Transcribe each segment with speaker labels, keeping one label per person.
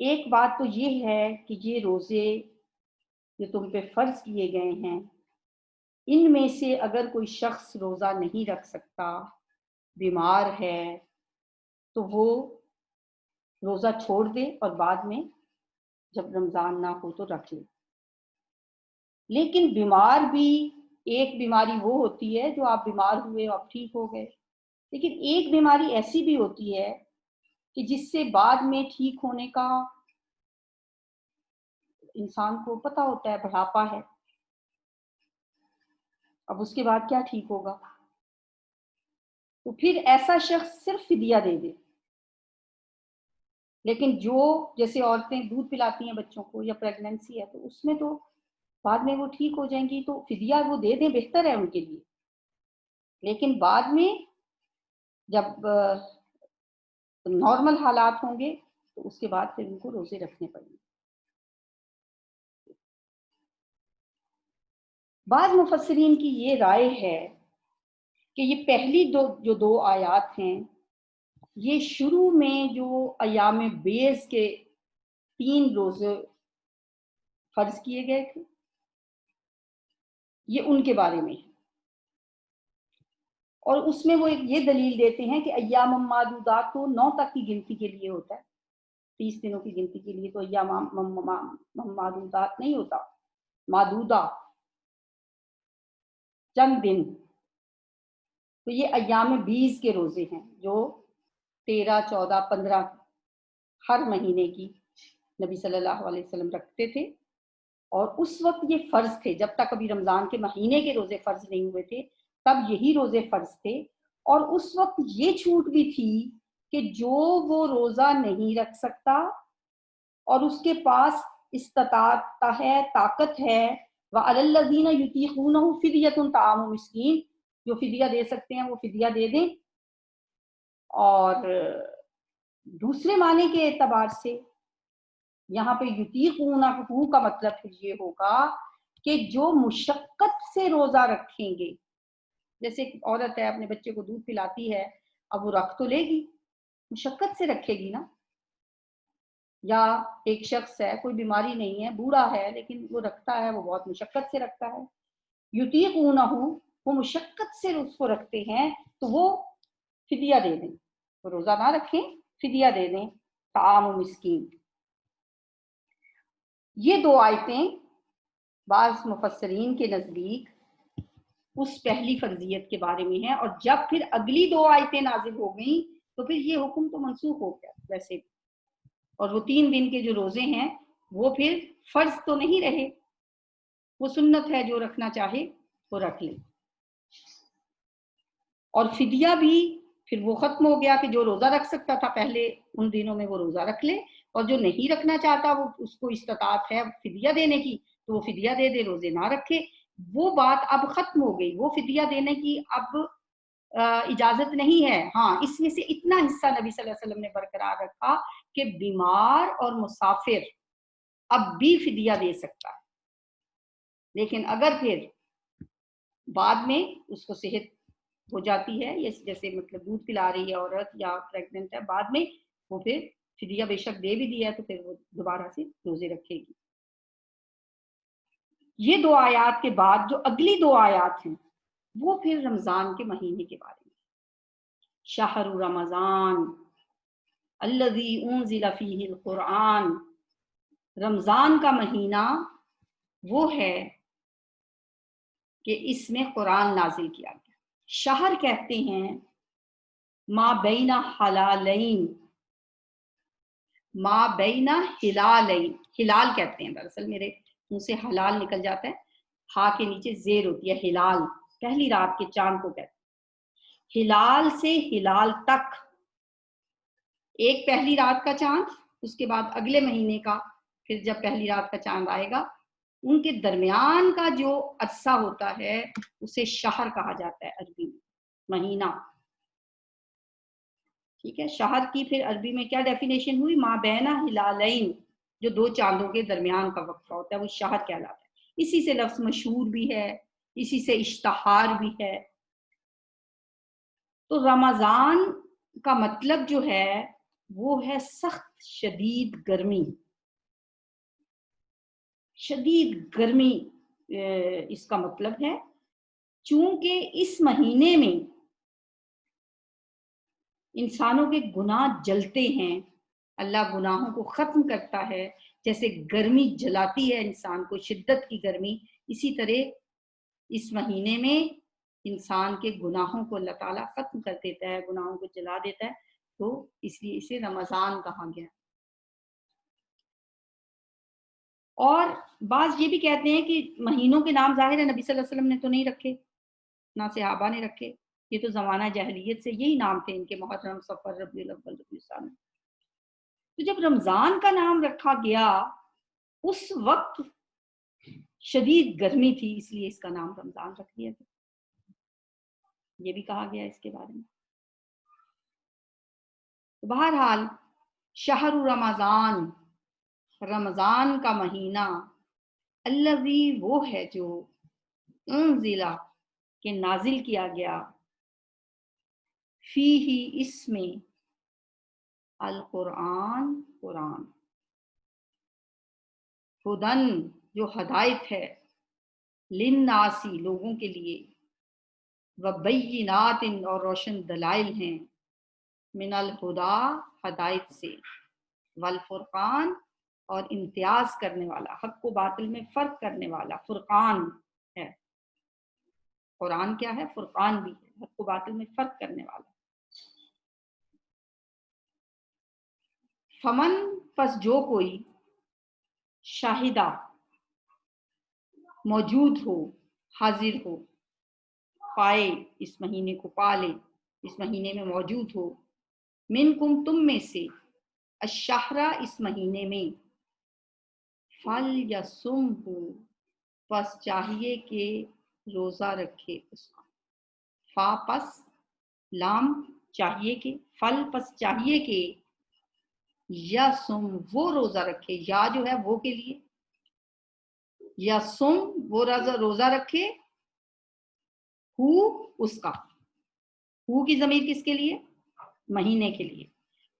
Speaker 1: ایک بات تو یہ ہے کہ یہ روزے جو تم پہ فرض کیے گئے ہیں ان میں سے اگر کوئی شخص روزہ نہیں رکھ سکتا، بیمار ہے، تو وہ روزہ چھوڑ دے اور بعد میں جب رمضان نہ ہو تو رکھ لے۔ لیکن بیمار بھی ایک بیماری وہ ہوتی ہے جو آپ بیمار ہوئے آپ ٹھیک ہو گئے، لیکن ایک بیماری ایسی بھی ہوتی ہے کہ جس سے بعد میں ٹھیک ہونے کا انسان کو پتہ ہوتا ہے، بڑھاپا ہے، اب اس کے بعد کیا ٹھیک ہوگا؟ تو پھر ایسا شخص صرف فدیہ دے دے۔ لیکن جو جیسے عورتیں دودھ پلاتی ہیں بچوں کو یا پریگننسی ہے تو اس میں تو بعد میں وہ ٹھیک ہو جائیں گی تو فدیہ وہ دے دیں، بہتر ہے ان کے لیے۔ لیکن بعد میں جب نارمل حالات ہوں گے تو اس کے بعد پھر ان کو روزے رکھنے پڑیں گے۔ بعض مفسرین کی یہ رائے ہے کہ یہ پہلی جو دو آیات ہیں یہ شروع میں جو ایام بیض کے 3 روزے فرض کیے گئے تھے یہ ان کے بارے میں ہے، اور اس میں وہ یہ دلیل دیتے ہیں کہ ایام معدودات تو 9 تک کی گنتی کے لیے ہوتا ہے، 30 دنوں کی گنتی کے لیے تو ایام معدودات نہیں ہوتا، معدودہ چند دن۔ تو یہ ایام بیض کے روزے ہیں جو 13، 14، 15 ہر مہینے کی نبی صلی اللہ علیہ وسلم رکھتے تھے، اور اس وقت یہ فرض تھے، جب تک ابھی رمضان کے مہینے کے روزے فرض نہیں ہوئے تھے تب یہی روزے فرض تھے۔ اور اس وقت یہ چھوٹ بھی تھی کہ جو وہ روزہ نہیں رکھ سکتا اور اس کے پاس استطاعت ہے، طاقت ہے، وَعَلَى الَّذِينَ يُطِيقُونَهُ فِدْيَةٌ طَعَامُ مِسْكِين، جو فدیہ دے سکتے ہیں وہ فدیہ دے دیں۔ اور دوسرے معنی کے اعتبار سے یہاں پہ یطیقونہ کا مطلب یہ ہوگا کہ جو مشقت سے روزہ رکھیں گے، جیسے ایک عورت ہے اپنے بچے کو دودھ پلاتی ہے، اب وہ رکھ تو لے گی، مشقت سے رکھے گی نا۔ یا ایک شخص ہے، کوئی بیماری نہیں ہے، بوڑھا ہے لیکن وہ رکھتا ہے، وہ بہت مشقت سے رکھتا ہے، یطیقونہ وہ مشقت سے اس کو رکھتے ہیں تو وہ فدیہ دے دیں، وہ روزہ نہ رکھیں، فدیہ دے دیں، طعام مسکین۔ یہ دو آیتیں بعض مفسرین کے نزدیک اس پہلی فرضیت کے بارے میں ہیں، اور جب پھر اگلی 2 آیتیں نازل ہو گئیں تو پھر یہ حکم تو منسوخ ہو گیا ویسے، اور وہ 3 دن کے جو روزے ہیں وہ پھر فرض تو نہیں رہے، وہ سنت ہے، جو رکھنا چاہے وہ رکھ لے۔ اور فدیہ بھی پھر وہ ختم ہو گیا کہ جو روزہ رکھ سکتا تھا پہلے ان دنوں میں وہ روزہ رکھ لے، اور جو نہیں رکھنا چاہتا وہ اس کو استطاعت ہے فدیہ دینے کی تو وہ فدیہ دے دے، روزے نہ رکھے۔ وہ بات اب ختم ہو گئی، وہ فدیہ دینے کی اب اجازت نہیں ہے۔ ہاں، اس میں سے اتنا حصہ نبی صلی اللہ علیہ وسلم نے برقرار رکھا کہ بیمار اور مسافر اب بھی فدیہ دے سکتا ہے، لیکن اگر پھر بعد میں اس کو صحت ہو جاتی ہے، جیسے مطلب دودھ پلا رہی ہے عورت یا پریگننٹ ہے، بعد میں وہ پھر فدیہ بے شک دے بھی دیا ہے تو پھر وہ دوبارہ سے روزے رکھے گی۔ یہ 2 آیات کے بعد جو اگلی 2 آیات ہیں وہ پھر رمضان کے مہینے کے بارے میں، شہر رمضان الذی انزل فیہ القرآن، رمضان کا مہینہ وہ ہے کہ اس میں قرآن نازل کیا گیا۔ شہر کہتے ہیں ما بین حلالین، ما بین ہلالین، ہلال کہتے ہیں، دراصل میرے منہ سے حلال نکل جاتا ہے، ہا کے نیچے زیر ہوتی ہے، ہلال پہلی رات کے چاند کو کہتے ہیں۔ ہلال سے ہلال تک ایک پہلی رات کا چاند، اس کے بعد اگلے مہینے کا پھر جب پہلی رات کا چاند آئے گا، ان کے درمیان کا جو عرصہ ہوتا ہے اسے شہر کہا جاتا ہے عربی میں، مہینہ۔ ٹھیک ہے، شہر کی پھر عربی میں کیا ڈیفینیشن ہوئی؟ ما بین ہلالین، جو 2 چاندوں کے درمیان کا وقفہ ہوتا ہے وہ شہر کہلاتا ہے۔ اسی سے لفظ مشہور بھی ہے، اسی سے اشتہار بھی ہے۔ تو رمضان کا مطلب جو ہے وہ ہے سخت شدید گرمی. شدید گرمی اس کا مطلب ہے چونکہ اس مہینے میں انسانوں کے گناہ جلتے ہیں، اللہ گناہوں کو ختم کرتا ہے. جیسے گرمی جلاتی ہے انسان کو، شدت کی گرمی، اسی طرح اس مہینے میں انسان کے گناہوں کو اللہ تعالیٰ ختم کر دیتا ہے، گناہوں کو جلا دیتا ہے. تو اس لیے اسے رمضان کہا گیا. اور بعض یہ بھی کہتے ہیں کہ مہینوں کے نام ظاہر ہے نبی صلی اللہ علیہ وسلم نے تو نہیں رکھے، نہ صحابہ نے رکھے، یہ تو زمانہ جاہلیت سے یہی نام تھے ان کے، محرم، صفر، ربیع الاول، ربیع الثانی. تو جب رمضان کا نام رکھا گیا اس وقت شدید گرمی تھی، اس لیے اس کا نام رمضان رکھ دیا گیا. یہ بھی کہا گیا اس کے بارے میں. بہرحال شہر رمضان، رمضان کا مہینہ، الذی وہ ہے جو انزل کہ نازل کیا گیا، فیہ اس میں، القرآن قرآن، ہدن جو ہدایت ہے، للناسی لوگوں کے لیے، وبینات اور روشن دلائل ہیں، من الہدا ہدایت سے، والفرقان اور امتیاز کرنے والا، حق و باطل میں فرق کرنے والا فرقان ہے. قرآن کیا ہے؟ فرقان بھی ہے، حق و باطل میں فرق کرنے والا. فمن پس جو کوئی شاہدہ موجود ہو، حاضر ہو، پائے، اس مہینے کو پالے، اس مہینے میں موجود ہو، منکم تم میں سے، الشہرہ اس مہینے میں، فلیصمہ پس چاہیے کہ روزہ رکھے اس کا. فا پس لام چاہیے کہ، فل پس چاہیے کہ، یصم وہ روزہ رکھے، یا جو ہے وہ کے لیے، یصم وہ روزہ رکھے، ہو اس کا، ہو کی ضمیر کس کے لیے؟ مہینے کے لیے.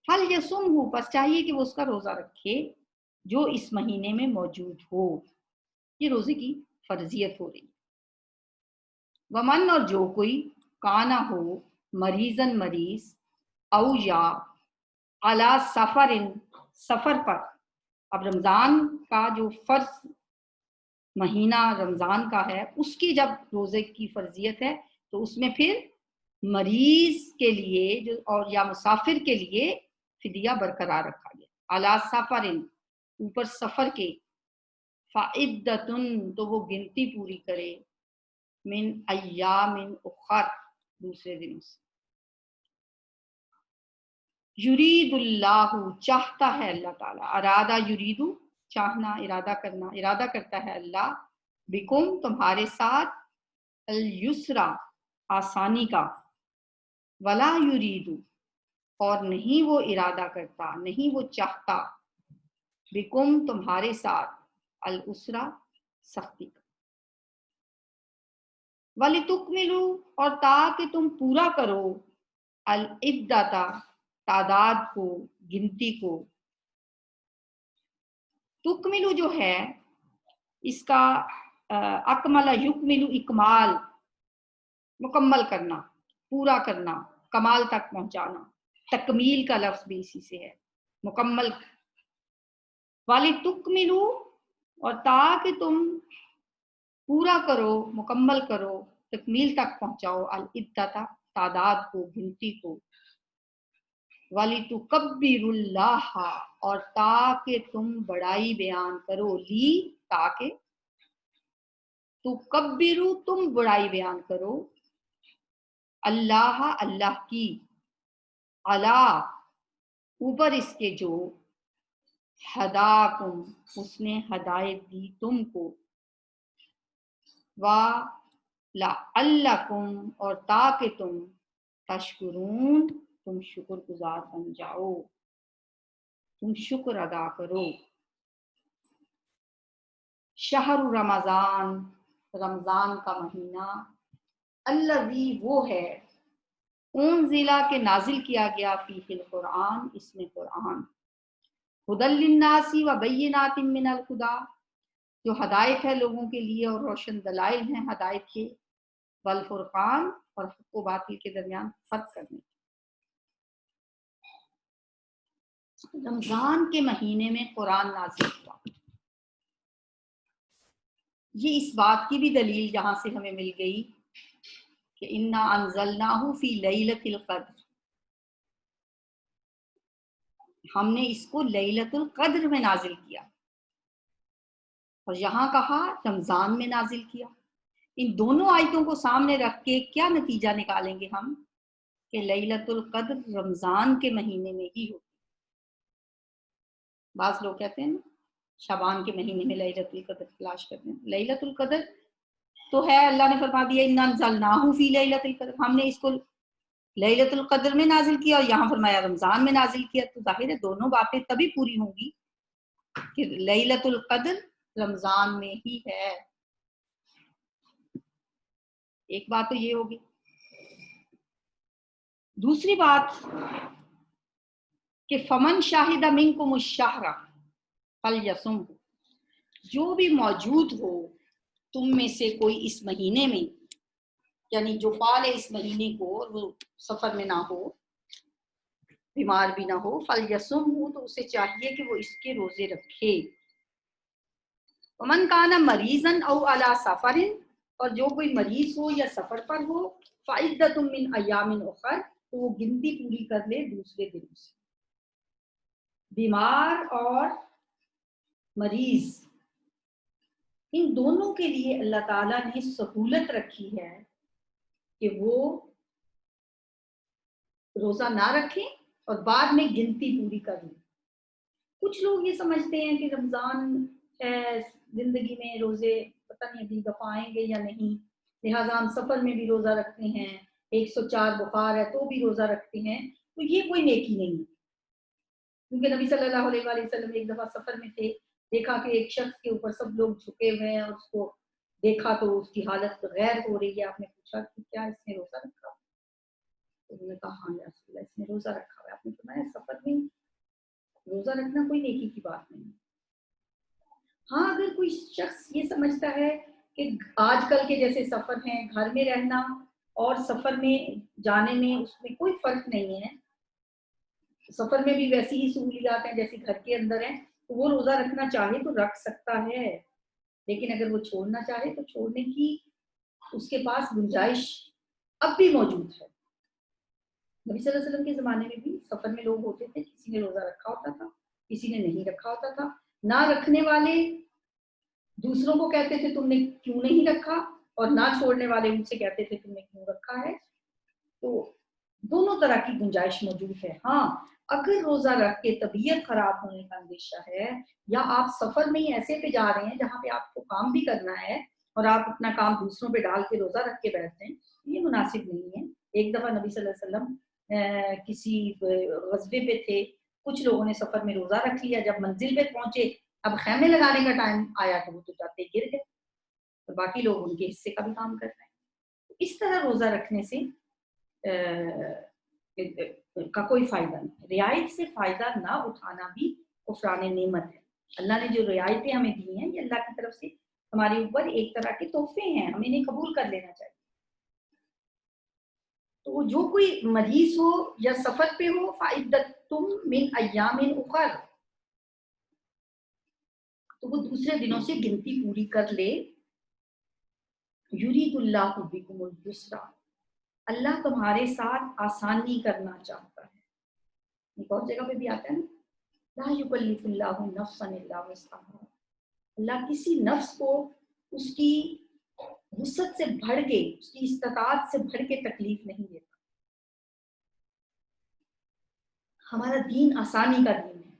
Speaker 1: فل یصم ہو پس چاہیے کہ وہ اس کا روزہ رکھے جو اس مہینے میں موجود ہو. یہ روزے کی فرضیت ہو رہی. ومن اور جو کوئی کانا ہو مریضن مریض، او یا علی سفر سفر پر. اب رمضان کا جو فرض مہینہ رمضان کا ہے اس کی جب روزے کی فرضیت ہے تو اس میں پھر مریض کے لیے جو اور یا مسافر کے لیے فدیہ برقرار رکھا گیا. علی سفر اوپر سفر کے، فعدتن تو وہ گنتی پوری کرے، من ایام اخر دوسرے دنوں سے. یرید اللہ چاہتا ہے اللہ تعالیٰ، ارادہ یریدو چاہنا، ارادہ کرنا، ارادہ کرتا ہے اللہ، بکم تمہارے ساتھ، الیسرا آسانی کا، ولا یریدو اور نہیں وہ ارادہ کرتا، نہیں وہ چاہتا، بکم تمہارے ساتھ، الاسرا سختی کا. وَلِتُکْمِلُوا اور تاکہ تم پورا کرو، العدۃ تعداد کو، گنتی کو. تکملو جو ہے اس کا اکمل یکملو اکمال، مکمل کرنا، پورا کرنا، کمال تک پہنچانا. تکمیل کا لفظ بھی اسی سے ہے، مکمل. وَلِتُکْمِلُوا اور تاکہ تم پورا کرو، مکمل کرو، تکمیل تک پہنچاؤ، العدۃ تعداد کو، گنتی کو. وَلِتُكَبِّرُوا اللَّهَ اور تاکہ تم بڑائی بیان کرو، لی تاکہ، تُكَبِّرُوا تم بڑائی بیان کرو، اللہ اللہ کی، علی اوپر اس کے جو، ہداکم اس نے ہدایت دی تم کو، وَلَعَلَّكُمْ اور تاکہ تم، تشکرون تم شکر گزار بن جاؤ، تم شکر ادا کرو. شہر رمضان رمضان کا مہینہ، الذی وہ ہے، انزلہ کے نازل کیا گیا فیہ القرآن، اس میں قرآن، ہدی للناس وبینات من الہدی، جو ہدایت ہے لوگوں کے لیے اور روشن دلائل ہیں ہدایت کے، والفرقان، اور حق و باطل کے درمیان فرق کرنے۔ رمضان کے مہینے میں قرآن نازل ہوا، یہ اس بات کی بھی دلیل جہاں سے ہمیں مل گئی کہ انا انزلناہ فی لیلۃ القدر، ہم نے اس کو لیلۃ القدر میں نازل کیا، اور یہاں کہا رمضان میں نازل کیا۔ ان دونوں آیتوں کو سامنے رکھ کے کیا نتیجہ نکالیں گے ہم کہ لیلۃ القدر رمضان کے مہینے میں ہی ہوتی۔ بعض لوگ کہتے ہیں نا شعبان کے مہینے میں لیلۃ القدر تلاش کرتے ہیں، لیلۃ القدر تو ہے، اللہ نے فرما دیا انا انزلناہ فی لیلۃ القدر، ہم نے اس کو لیلۃ القدر میں نازل کیا، اور یہاں فرمایا رمضان میں نازل کیا، تو ظاہر ہے دونوں باتیں تبھی پوری ہوں گی کہ لیلۃ القدر رمضان میں ہی ہے۔ ایک بات تو یہ ہوگی۔ دوسری بات کہ فمن شاہد منکم الشہر فلیصم، جو بھی موجود ہو تم میں سے کوئی اس مہینے میں، یعنی جو پالے اس مہینے کو اور وہ سفر میں نہ ہو، بیمار بھی نہ ہو، فلیصم ہو، تو اسے چاہیے کہ وہ اس کے روزے رکھے۔ ومن کان مریضا او علی سفر، اور جو کوئی مریض ہو یا سفر پر ہو، فعدۃ من ایام اخر، تو وہ گنتی پوری کر لے دوسرے دنوں سے۔ بیمار اور مریض، ان دونوں کے لیے اللہ تعالیٰ نے سہولت رکھی ہے کہ وہ روزہ نہ رکھیں اور بعد میں گنتی پوری کر لیں۔ کچھ لوگ یہ سمجھتے ہیں کہ رمضان ہے، زندگی میں روزے پتہ نہیں ابھی دفعہ آئیں گے یا نہیں، لہٰذا ہم سفر میں بھی روزہ رکھتے ہیں، 104 بخار ہے تو بھی روزہ رکھتے ہیں، تو یہ کوئی نیکی نہیں ہے۔ کیونکہ نبی صلی اللہ علیہ وآلہ وسلم ایک دفعہ سفر میں تھے، دیکھا کہ ایک شخص کے اوپر سب لوگ جھکے ہوئے ہیں، اور اس کو دیکھا تو اس کی حالت غیر ہو رہی ہے۔ آپ نے پوچھا کہ کیا اس نے روزہ رکھا؟ تو انہوں نے کہا ہاں یا رسول اللہ، اس نے روزہ رکھا ہوا ہے۔ آپ نے فرمایا سفر میں روزہ رکھنا کوئی نیکی کی بات نہیں۔ ہاں اگر کوئی شخص یہ سمجھتا ہے کہ آج کل کے جیسے سفر ہیں، گھر میں رہنا اور سفر میں جانے میں اس میں کوئی فرق نہیں ہے، سفر میں بھی ویسی ہی سہولیات ہیں جیسے گھر کے اندر ہیں، تو وہ روزہ رکھنا چاہے تو رکھ سکتا ہے، لیکن اگر وہ چھوڑنا چاہے تو چھوڑنے کی اس کے پاس گنجائش اب بھی موجود ہے۔ نبی صلی اللہ علیہ وسلم کے زمانے میں بھی سفر میں لوگ ہوتے تھے، کسی نے روزہ رکھا ہوتا تھا، کسی نے نہیں رکھا ہوتا تھا۔ نہ رکھنے والے دوسروں کو کہتے تھے تم نے کیوں نہیں رکھا، اور نہ چھوڑنے والے ان سے کہتے تھے تم نے کیوں رکھا ہے۔ تو دونوں طرح کی گنجائش موجود ہے۔ ہاں اگر روزہ رکھ کے طبیعت خراب ہونے کا اندیشہ ہے، یا آپ سفر میں ہی ایسے پہ جا رہے ہیں جہاں پہ آپ کو کام بھی کرنا ہے اور آپ اپنا کام دوسروں پہ ڈال کے روزہ رکھ کے بیٹھتے ہیں، یہ مناسب نہیں ہے۔ ایک دفعہ نبی صلی اللہ علیہ وسلم کسی غزوے پہ تھے، کچھ لوگوں نے سفر میں روزہ رکھ لیا، جب منزل پہ پہنچے اب خیمے لگانے کا ٹائم آیا تو وہ تو جاتے گر گئے، اور باقی لوگ ان کے حصے کا بھی کام کر رہے ہیں۔ اس طرح روزہ رکھنے سے کا کوئی فائدہ نہیں۔ رعایت سے فائدہ نہ اٹھانا بھی کفران نعمت ہے۔ اللہ نے جو رعایتیں ہمیں دی ہیں یہ اللہ کی طرف سے ہمارے اوپر ایک طرح کے تحفے ہیں، ہمیں انہیں قبول کر لینا چاہیے۔ تو جو کوئی مریض ہو یا سفر پہ ہو، فعدۃ من ایام اخر، تو وہ دوسرے دنوں سے گنتی پوری کر لے۔ یرید اللہ بکم الیسر، اللہ تمہارے ساتھ آسانی کرنا چاہتا ہے۔ ایک اور جگہ پہ بھی آتا ہے نا، لا یکلف اللہ نفسا الا وسعہا، اللہ کسی نفس کو اس کی وسعت سے بڑھ کے، اس کی استطاعت سے بڑھ کے تکلیف نہیں دیتا۔ ہمارا دین آسانی کا دین ہے۔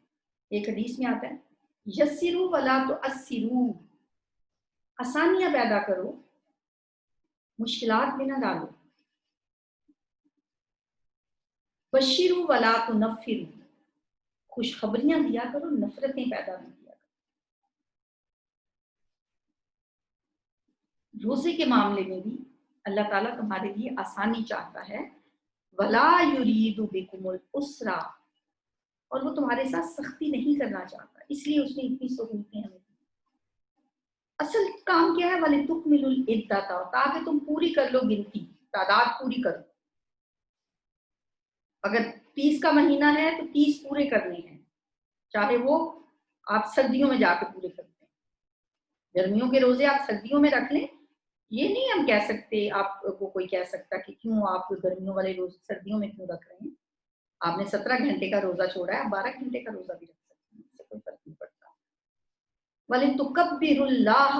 Speaker 1: ایک حدیث میں آتا ہے یسروا ولا تعسروا، آسانیاں پیدا کرو، مشکلات میں نہ ڈالو۔ بشروا ولا تنفروا، خوشخبریاں دیا کرو، نفرتیں پیدا نہیں کیا کرو۔ روزے کے معاملے میں بھی اللہ تعالیٰ تمہارے لیے آسانی چاہتا ہے۔ ولا یرید بکم العسر، اور وہ تمہارے ساتھ سختی نہیں کرنا چاہتا، اس لیے اس نے اتنی سہولتیں ہمیں دی۔ اصل کام کیا ہے؟ وَلِتُكْمِلُوا الْعِدَّةَ، تاکہ تم پوری کر لو گنتی، تعداد پوری کرو۔ اگر 30 کا مہینہ ہے تو 30 پورے کرنے ہیں، چاہے وہ آپ سردیوں میں جا کے پورے کرتے ہیں۔ گرمیوں کے روزے آپ سردیوں میں رکھ لیں، یہ نہیں ہم کہہ سکتے، آپ کو کوئی کہہ سکتا کہ کیوں آپ گرمیوں والے روزے سردیوں میں کیوں رکھ رہے ہیں؟ آپ نے 17 گھنٹے کا روزہ چھوڑا ہے، آپ 12 گھنٹے کا روزہ بھی رکھ سکتے ہیں، اس سے کوئی فرق نہیں پڑتا۔ وَلِتُكَبِّرُوا اللَّهَ،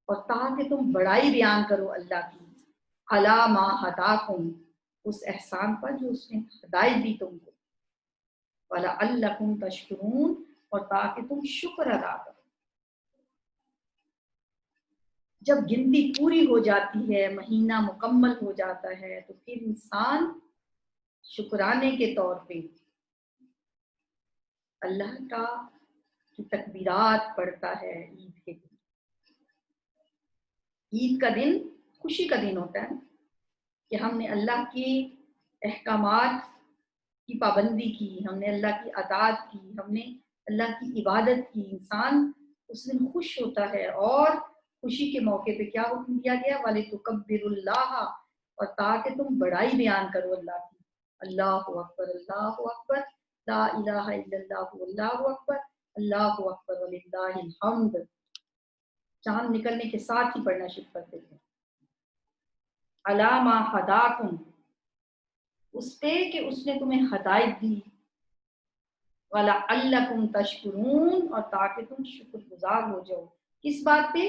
Speaker 1: اور تاکہ تم بڑائی بیان کرو اللہ کی، عَلَىٰ مَا هَدَاكُمْ، اس احسان پر جو اس نے ہدایت دی تم کو، وَلَعَلَّكُمْ تَشْكُرُونَ، اور تاکہ تم شکر ادا کرو۔ جب گنتی پوری ہو جاتی ہے، مہینہ مکمل ہو جاتا ہے، تو پھر انسان شکرانے کے طور پہ اللہ کا کی تکبیرات پڑھتا ہے۔ عید کے دن، عید کا دن خوشی کا دن ہوتا ہے کہ ہم نے اللہ کے احکامات کی پابندی کی، ہم نے اللہ کی اطاعت کی، ہم نے اللہ کی عبادت کی۔ انسان اس دن خوش ہوتا ہے، اور خوشی کے موقع پہ کیا حکم دیا گیا؟ وَلِتُكَبِّرُوا اللَّهَ، اور تاکہ تم بڑائی بیان کرو اللہ کی۔ اللہ اکبر، اللہ اکبر، لا الہ الا اللہ، اللہ اکبر، اللہ اکبر وللہ الحمد۔ چاند نکلنے کے ساتھ ہی پڑھنا شروع کرتے تھے۔ عَلَىٰ مَا هَدَاكُمْ، اس پہ کہ اس نے تمہیں ہدایت دی، وَلَعَلَّكُمْ تَشْكُرُونَ، اور تاکہ تم شکر گزار ہو جاؤ۔ کس بات پہ؟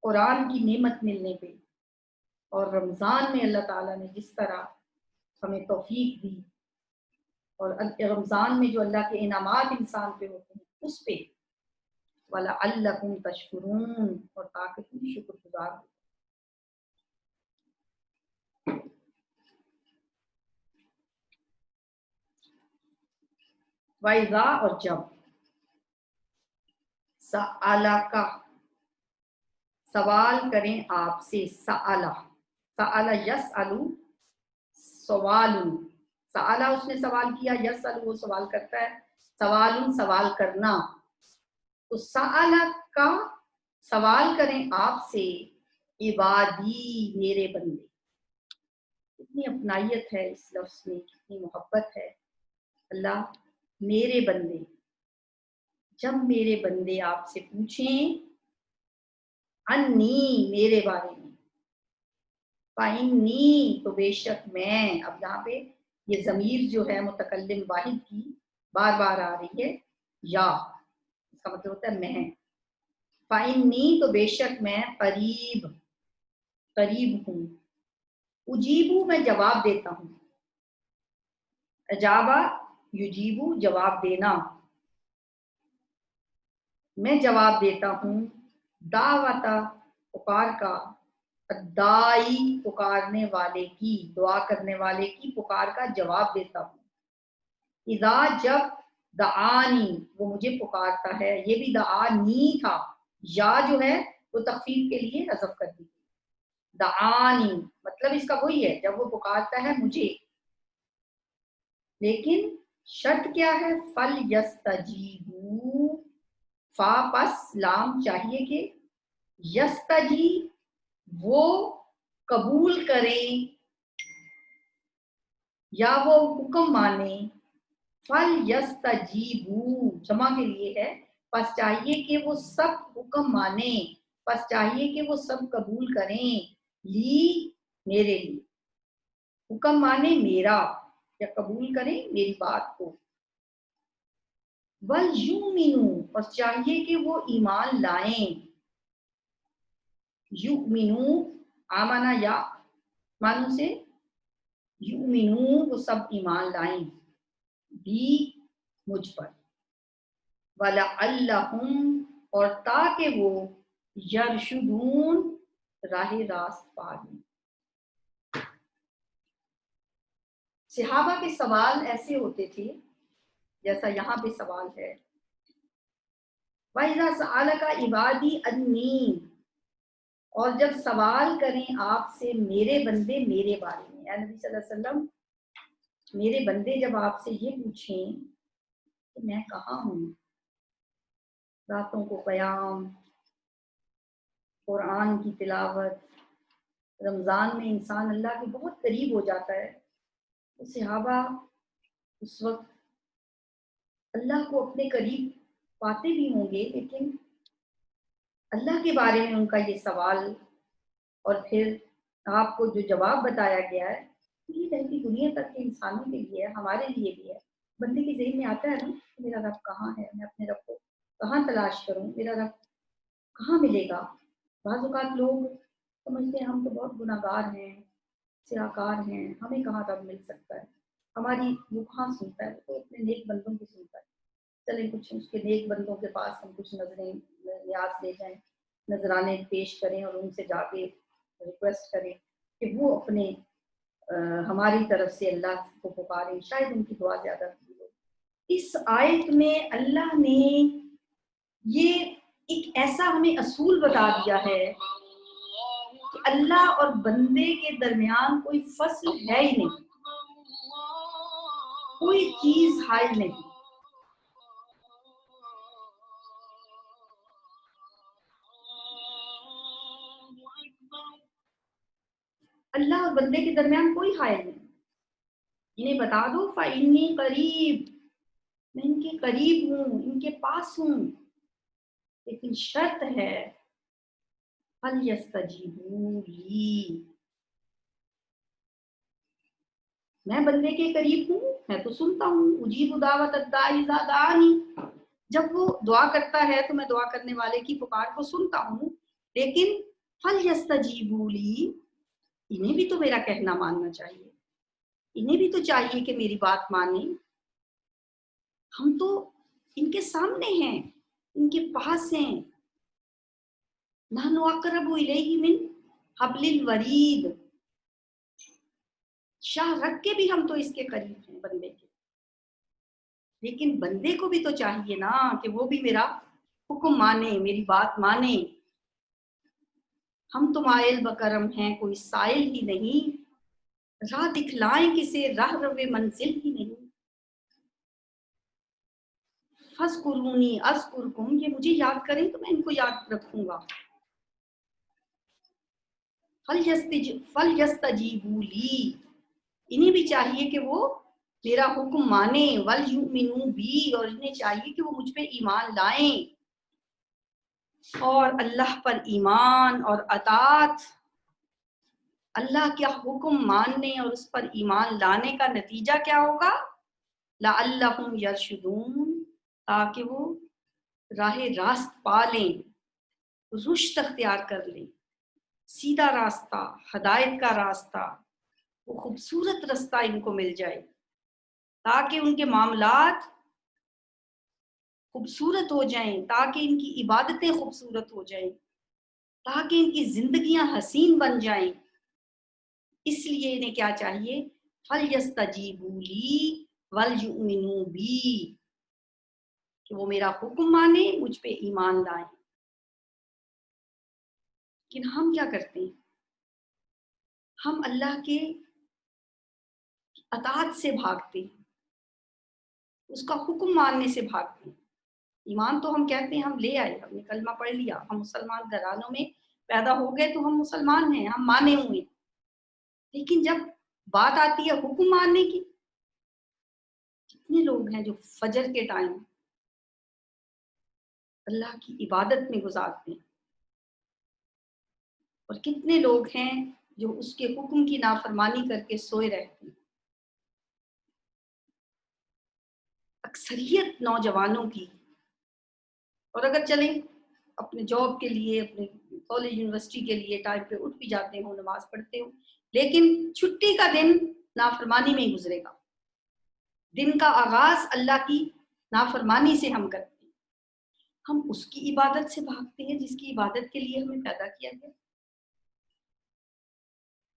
Speaker 1: قرآن کی نعمت ملنے پہ، اور رمضان میں اللہ تعالیٰ نے جس طرح ہمیں توفیق دی، اور رمضان میں جو اللہ کے انعامات انسان پہ ہوتے ہیں اس پہ، وَلَعَلَّكُمْ تَشْكُرُونَ، اور تاکہ تم شکر گزار ہو۔ وَإِذَا، اور جب، سَأَلَكَ، سوال کریں آپ سے، سَأَلَ، سَأَلَ يَسْأَلُ، سوال، سَأَلَ اس نے سوال کیا، يَسْأَلُ وہ سوال کرتا ہے، سوال سوال کرنا، تو سَأَلَ کا سوال کریں آپ سے، عبادی میرے بندے۔ کتنی اپنائیت ہے اس لفظ میں، کتنی محبت ہے۔ اللہ میرے بندے، جب میرے بندے آپ سے پوچھیں، انی میرے بارے میں، فَإِنِّي تو بے شک میں، اب یہاں پہ یہ ضمیر جو ہے متکلم واحد کی بار بار آ رہی ہے، یا اس کا مطلب ہوتا ہے میں، فَإِنِّي تو بے شک میں، قریب قریب ہوں، اجیبو میں جواب دیتا ہوں، اجابہ یجیبو جواب دینا، میں جواب دیتا ہوں، دعوت پکار کا، الدائی پکارنے والے کی، دعا کرنے والے کی پکار کا جواب دیتا ہوں، اذا جب، دعانی وہ مجھے پکارتا ہے، یہ بھی دعانی تھا، یا جو ہے وہ تخفیف کے لیے حذف کر دی، دعانی مطلب اس کا وہی ہے جب وہ پکارتا ہے مجھے، لیکن شرط کیا ہے؟ فَلْيَسْتَجِیبُوا، فا پس لام چاہیے کہ، یستجی وہ قبول کریں یا وہ حکم مانیں، فَلْيَسْتَجِیبُوا جمع کے لیے ہے، پس چاہیے کہ وہ سب حکم مانیں، پس چاہیے کہ وہ سب قبول کریں، لی میرے لیے، حکم مانیں میرا، یا قبول کریں میری بات کو، وَلْيُؤْمِنُوا اور چاہیے کہ وہ ایمان لائیں، یؤمنوا آمنا یا مانو سے، یؤمنوا وہ سب ایمان لائیں، بھی مجھ پر، وَلَعَلَّهُمْ اور تاکہ وہ، یرشدون راہ راست پا لیں۔ صحابہ کے سوال ایسے ہوتے تھے جیسا یہاں پہ سوال ہے، وَإِذَا سَأَلَكَ عِبَادِي عَنِّي اور جب سوال کریں آپ سے میرے بندے میرے بارے میں، ہیں. اے نبی صلی اللہ علیہ وسلم، میرے بندے جب آپ سے یہ پوچھیں کہ میں کہاں ہوں، راتوں کو قیام، قرآن کی تلاوت، رمضان میں انسان اللہ کے بہت قریب ہو جاتا ہے. تو صحابہ اس وقت اللہ کو اپنے قریب پاتے بھی ہوں گے، لیکن اللہ کے بارے میں ان کا یہ سوال اور پھر آپ کو جو جواب بتایا گیا ہے، یہ رہتی دنیا تک کے انسانوں کے لیے ہے، ہمارے لیے بھی ہے. بندے کے ذہن میں آتا ہے نا کہ میرا رب کہاں ہے، میں اپنے رب کو کہاں تلاش کروں، میرا رب کہاں ملے گا. بعض اوقات لوگ سمجھتے ہیں ہم تو بہت گناہ گار ہیں، سیاکار ہیں، ہمیں کہاں رب مل سکتا ہے، ہماری وہ کہاں سنتا ہے، تو اپنے نیک بندوں کو سنتا ہے. چلیں کچھ اس کے نیک بندوں کے پاس ہم کچھ نظریں نیاز لے جائیں، نذرانے پیش کریں اور ان سے جا کے ریکویسٹ کریں کہ وہ اپنے ہماری طرف سے اللہ کو پکاریں، شاید ان کی دعا زیادہ قبول ہو. اس آیت میں اللہ نے یہ ایک ایسا ہمیں اصول بتا دیا ہے کہ اللہ اور بندے کے درمیان کوئی فصل ہے ہی نہیں، کوئی چیز حائل نہیں. اللہ اور بندے کے درمیان کوئی حائل نہیں. انہیں بتا دو فَإِنِّي قریب، میں ان کے قریب ہوں، ان کے پاس ہوں، لیکن شرط ہے فَلْيَسْتَجِيبُوا لِي، میں بندے کے قریب ہوں، میں تو سنتا ہوں. اجیب دعوت الداعی اذا دعانی، جب وہ دعا کرتا ہے تو میں دعا کرنے والے کی پکار کو سنتا ہوں، لیکن فَلْيَسْتَجِيبُوا لِي، انہیں بھی تو میرا کہنا ماننا چاہیے، انہیں بھی تو چاہیے کہ میری بات مانیں. ہم تو ان کے سامنے ہیں، ان کے پاس ہیں. نحن اقرب الیہ من حبل الورید، شاہ رکھ کے بھی ہم تو اس کے قریب ہیں بندے کے. لیکن بندے کو بھی تو چاہیے نا کہ وہ بھی میرا حکم مانے، میری بات مانے. ہم تو مائل بکرم ہیں، کوئی سائل ہی نہیں، راہ دکھلائیں کسے راہ روے منزل ہی نہیں. فَاذْكُرُونِی أَذْكُرْکُم، یہ مجھے یاد کریں تو میں ان کو یاد رکھوں گا. فَلْيَسْتَجِیبُوا لِی، انہیں بھی چاہیے کہ وہ میرا حکم مانیں. وَلْیُؤْمِنُوا بِی، اور انہیں چاہیے کہ وہ مجھ پہ ایمان لائیں. اور اللہ پر ایمان اور اطاعت، اللہ کا حکم ماننے اور اس پر ایمان لانے کا نتیجہ کیا ہوگا؟ لَعَلَّهُمْ يَرْشُدُونَ، تاکہ وہ راہ راست پا لیں، رشد اختیار کر لیں، سیدھا راستہ، ہدایت کا راستہ، وہ خوبصورت راستہ ان کو مل جائے، تاکہ ان کے معاملات خوبصورت ہو جائیں، تاکہ ان کی عبادتیں خوبصورت ہو جائیں، تاکہ ان کی زندگیاں حسین بن جائیں. اس لیے انہیں کیا چاہیے؟ فَلْيَسْتَجِیبُوا لِی وَلْیُؤْمِنُوا بِی، کہ وہ میرا حکم مانے، مجھ پہ ایمان لائیں. لیکن ہم کیا کرتے ہیں؟ ہم اللہ کے اطاعت سے بھاگتے ہیں، اس کا حکم ماننے سے بھاگتے ہیں. ایمان تو ہم کہتے ہیں ہم لے آئے، ہم نے کلمہ پڑھ لیا، ہم مسلمان گھرانوں میں پیدا ہو گئے تو ہم مسلمان ہیں، ہم مانے ہوئے. لیکن جب بات آتی ہے حکم ماننے کی، کتنے لوگ ہیں جو فجر کے ٹائم اللہ کی عبادت میں گزارتے ہیں، اور کتنے لوگ ہیں جو اس کے حکم کی نافرمانی کر کے سوئے رہتے ہیں. اکثریت نوجوانوں کی، اور اگر چلیں اپنے جاب کے لیے، اپنے کالج یونیورسٹی کے لیے ٹائم پہ اٹھ بھی جاتے ہوں، نماز پڑھتے ہوں، لیکن چھٹی کا دن نافرمانی میں ہی گزرے گا. دن کا آغاز اللہ کی نافرمانی سے ہم کرتے ہیں. ہم اس کی عبادت سے بھاگتے ہیں جس کی عبادت کے لیے ہمیں پیدا کیا گیا.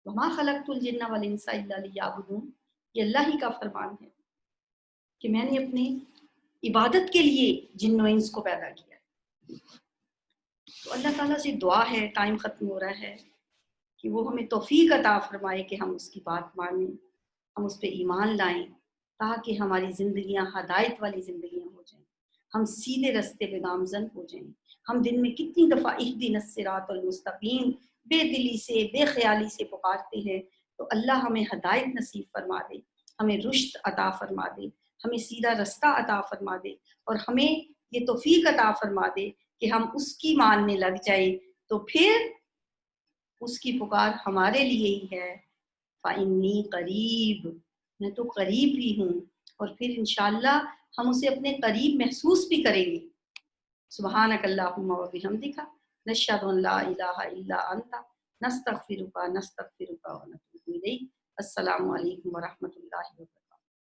Speaker 1: وَمَا خَلَقْتُ الْجِنَّ وَالْإِنسَ إِلَّا لِيَعْبُدُونِ، یہ اللہ ہی کا فرمان ہے کہ میں نے اپنی عبادت کے لیے جن و انس کو پیدا کیا. تو اللہ تعالیٰ سے دعا ہے، ٹائم ختم ہو رہا ہے،
Speaker 2: کہ وہ ہمیں توفیق عطا فرمائے کہ ہم اس کی بات مانیں، ہم اس پہ ایمان لائیں، تاکہ ہماری زندگیاں ہدایت والی زندگیاں ہو جائیں، ہم سیدھے رستے پہ گامزن ہو جائیں۔ ہم دن میں کتنی دفعہ اہدنا الصراط المستقیم بے دلی سے بے خیالی سے پکارتے ہیں، تو اللہ ہمیں ہدایت نصیب فرما دے، ہمیں رشد عطا فرما دے، ہمیں سیدھا رستہ عطا فرما دے، اور ہمیں یہ توفیق عطا فرما دے کہ ہم اس کی ماننے لگ جائیں، تو پھر اس کی پکار ہمارے لیے ہی ہے۔ فَإِنِّي قریب، میں تو قریب بھی ہوں، اور پھر انشاءاللہ ہم اسے اپنے قریب محسوس بھی کریں گے۔ سبحانک اللہم و بحمدک، نشہد ان لا الہ الا انت، نستغفرک و نتوب الیک۔ السلام علیکم و رحمۃ اللہ وبرکاتہ۔